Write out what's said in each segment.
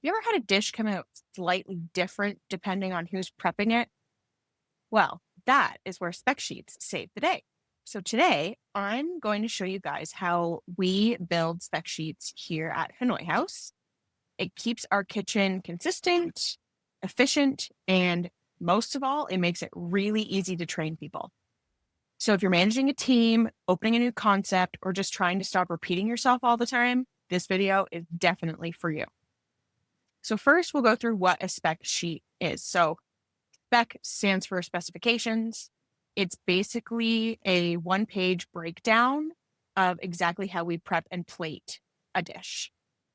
You ever had a dish come out slightly different depending on who's prepping it? Well, that is where spec sheets save the day. So today I'm going to show you guys how we build spec sheets here at Hanoi House. It keeps our kitchen consistent, efficient, and most of all, it makes it really easy to train people. So if you're managing a team, opening a new concept, or just trying to stop repeating yourself all the time, this video is definitely for you. So first, we'll go through what a spec sheet is. So spec stands for specifications. It's basically a one-page breakdown of exactly how we prep and plate a dish.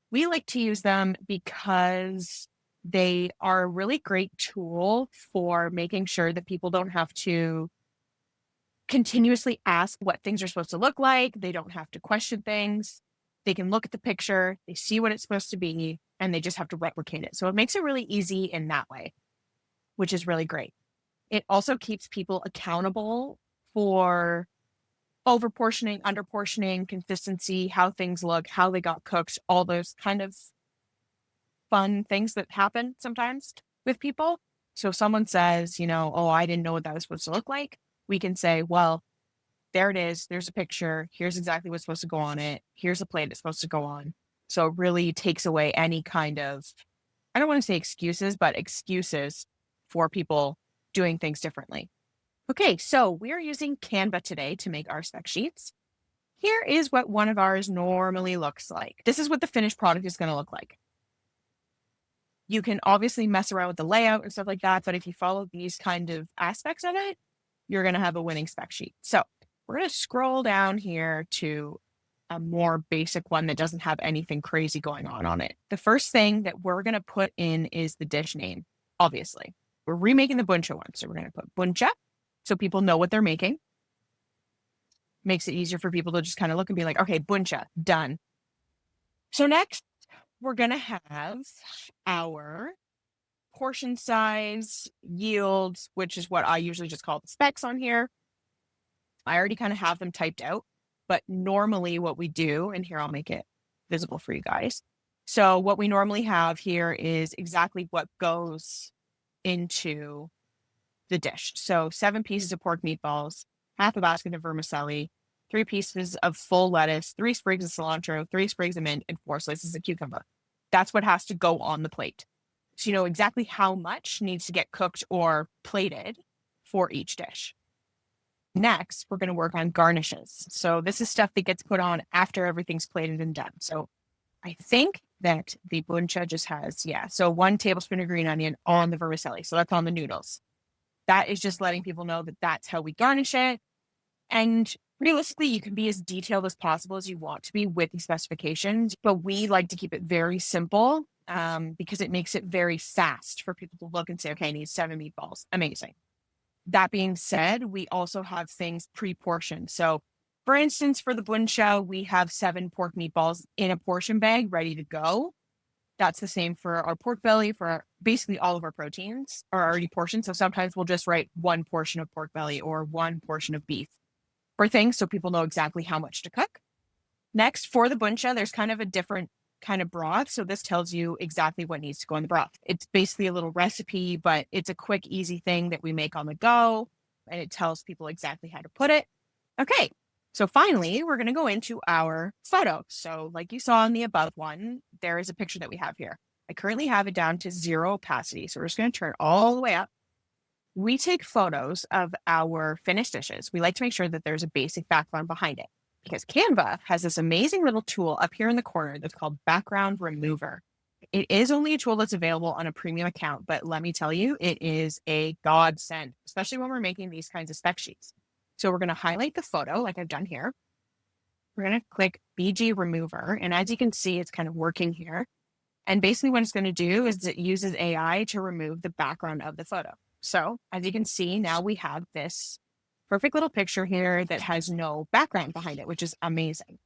We like to use them because they are a really great tool for making sure that people don't have to continuously ask what things are supposed to look like. They don't have to question things. They can look at the picture, they see what it's supposed to be, and they just have to replicate it. So it makes it really easy in that way, which is really great. It also keeps people accountable for over portioning, under portioning, consistency, how things look, how they got cooked, all those kind of fun things that happen sometimes with people. So if someone says, oh, I didn't know what that was supposed to look like, we can say, well, there it is. There's a picture. Here's exactly what's supposed to go on it. Here's a plate it's supposed to go on. So it really takes away any kind of, I don't want to say excuses, but excuses for people doing things differently. Okay, so we're using Canva today to make our spec sheets. Here is what one of ours normally looks like. This is what the finished product is going to look like. You can obviously mess around with the layout and stuff like that, but if you follow these kind of aspects of it, you're going to have a winning spec sheet. So we're going to scroll down here to a more basic one that doesn't have anything crazy going on it. The first thing that we're going to put in is the dish name, obviously. We're remaking the buncha one. So we're going to put buncha so people know what they're making. Makes it easier for people to just kind of look and be like, okay, buncha, done. So next, we're going to have our portion size, yields, which is what I usually just call the specs on here. I already kind of have them typed out, but normally what we do, and here I'll make it visible for you guys. So what we normally have here is exactly what goes into the dish. So 7 pieces of pork meatballs, half a basket of vermicelli, 3 pieces of full lettuce, 3 sprigs of cilantro, 3 sprigs of mint, and 4 slices of cucumber. That's what has to go on the plate. So you know exactly how much needs to get cooked or plated for each dish. Next, we're going to work on garnishes. So this is stuff that gets put on after everything's plated and done. So I think that the buncha just has, so 1 tablespoon of green onion on the vermicelli. So that's on the noodles. That is just letting people know that that's how we garnish it. And realistically, you can be as detailed as possible as you want to be with the specifications, but we like to keep it very simple because it makes it very fast for people to look and say, okay, I need 7 meatballs. Amazing. That being said, we also have things pre-portioned. So for instance, for the buncha, we have 7 pork meatballs in a portion bag ready to go. That's the same for our pork belly, basically all of our proteins are already portioned. So sometimes we'll just write 1 portion of pork belly or 1 portion of beef for things so people know exactly how much to cook. Next, for the buncha, there's kind of a different kind of broth. So this tells you exactly what needs to go in the broth. It's basically a little recipe, but it's a quick, easy thing that we make on the go. And it tells people exactly how to put it. Okay. So finally, we're going to go into our photo. So like you saw in the above one, there is a picture that we have here. I currently have it down to 0 opacity. So we're just going to turn it all the way up. We take photos of our finished dishes. We like to make sure that there's a basic background behind it because Canva has this amazing little tool up here in the corner that's called Background Remover. It is only a tool that's available on a premium account, but let me tell you, it is a godsend, especially when we're making these kinds of spec sheets. So we're going to highlight the photo like I've done here. We're going to click BG Remover. And as you can see, it's kind of working here. And basically what it's going to do is it uses AI to remove the background of the photo. So as you can see, now we have this perfect little picture here that has no background behind it, which is amazing.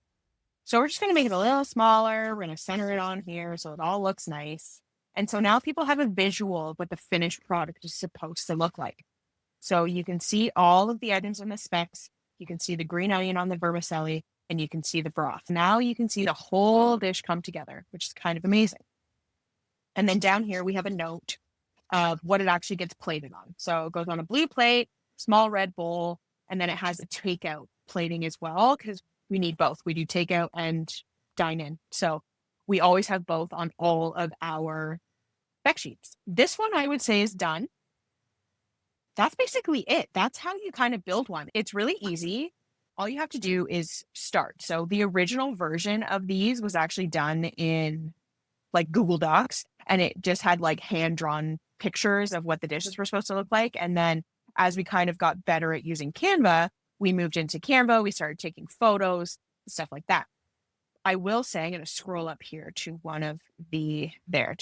So we're just going to make it a little smaller. We're going to center it on here so it all looks nice. And so now people have a visual of what the finished product is supposed to look like. So you can see all of the items in the specs. You can see the green onion on the vermicelli. and you can see the broth. Now you can see the whole dish come together, which is kind of amazing. And then down here, we have a note of what it actually gets plated on. So it goes on a blue plate, small red bowl, and then it has a takeout plating as well, because we need both. We do takeout and dine in. So we always have both on all of our spec sheets. This one I would say is done. That's basically it. That's how you kind of build one. It's really easy. All you have to do is start. So the original version of these was actually done in like Google Docs, and it just had like hand-drawn pictures of what the dishes were supposed to look like. And then as we kind of got better at using Canva, we moved into Canva. We started taking photos, stuff like that. I will say, I'm going to scroll up here to one of to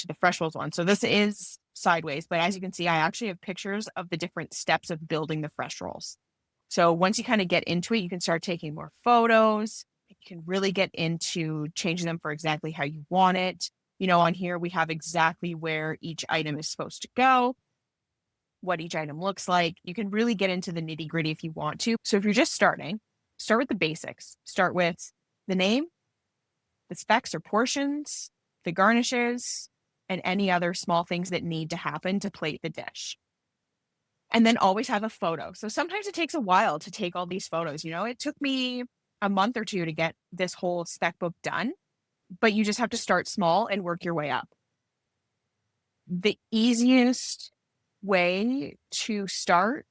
the fresh rolls one. So this is sideways, but as you can see, I actually have pictures of the different steps of building the fresh rolls. So once you kind of get into it, you can start taking more photos. You can really get into changing them for exactly how you want it. On here, we have exactly where each item is supposed to go, what each item looks like. You can really get into the nitty gritty if you want to. So if you're just starting, start with the basics. Start with the name, the specs or portions, the garnishes, and any other small things that need to happen to plate the dish. And then always have a photo. So sometimes it takes a while to take all these photos. It took me a month or two to get this whole spec book done, but you just have to start small and work your way up. The easiest way to start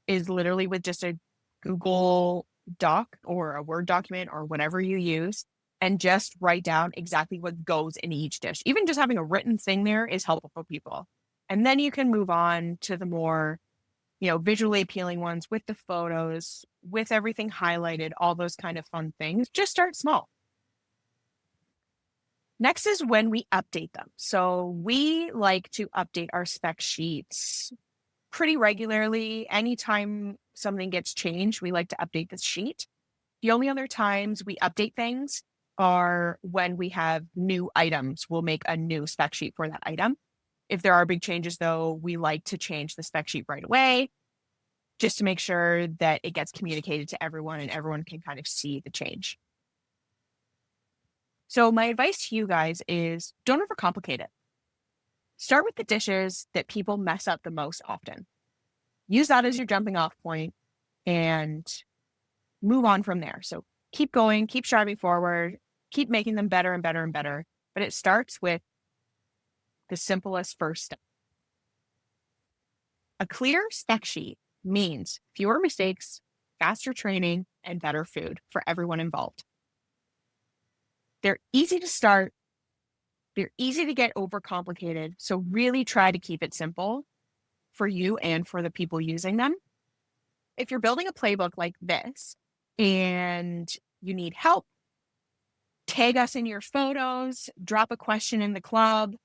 is literally with just a Google Doc or a Word document or whatever you use, and just write down exactly what goes in each dish. Even just having a written thing there is helpful for people. And then you can move on to the more, visually appealing ones with the photos, with everything highlighted, all those kind of fun things. Just start small. Next is when we update them. So we like to update our spec sheets pretty regularly. Anytime something gets changed, we like to update the sheet. The only other times we update things are when we have new items. We'll make a new spec sheet for that item. If there are big changes, though, we like to change the spec sheet right away, just to make sure that it gets communicated to everyone and everyone can kind of see the change. So my advice to you guys is don't overcomplicate it. Start with the dishes that people mess up the most often. Use that as your jumping off point and move on from there. So keep going, keep striving forward, keep making them better and better and better. But it starts with the simplest first step. A clear spec sheet means fewer mistakes, faster training, and better food for everyone involved. They're easy to start. They're easy to get overcomplicated. So really try to keep it simple for you and for the people using them. If you're building a playbook like this and you need help, tag us in your photos, drop a question in the club.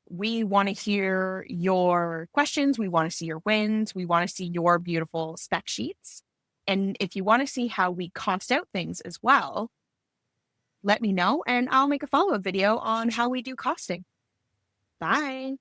We want to hear your questions. We want to see your wins. We want to see your beautiful spec sheets. And if you want to see how we cost out things as well, let me know and I'll make a follow-up video on how we do costing. Bye.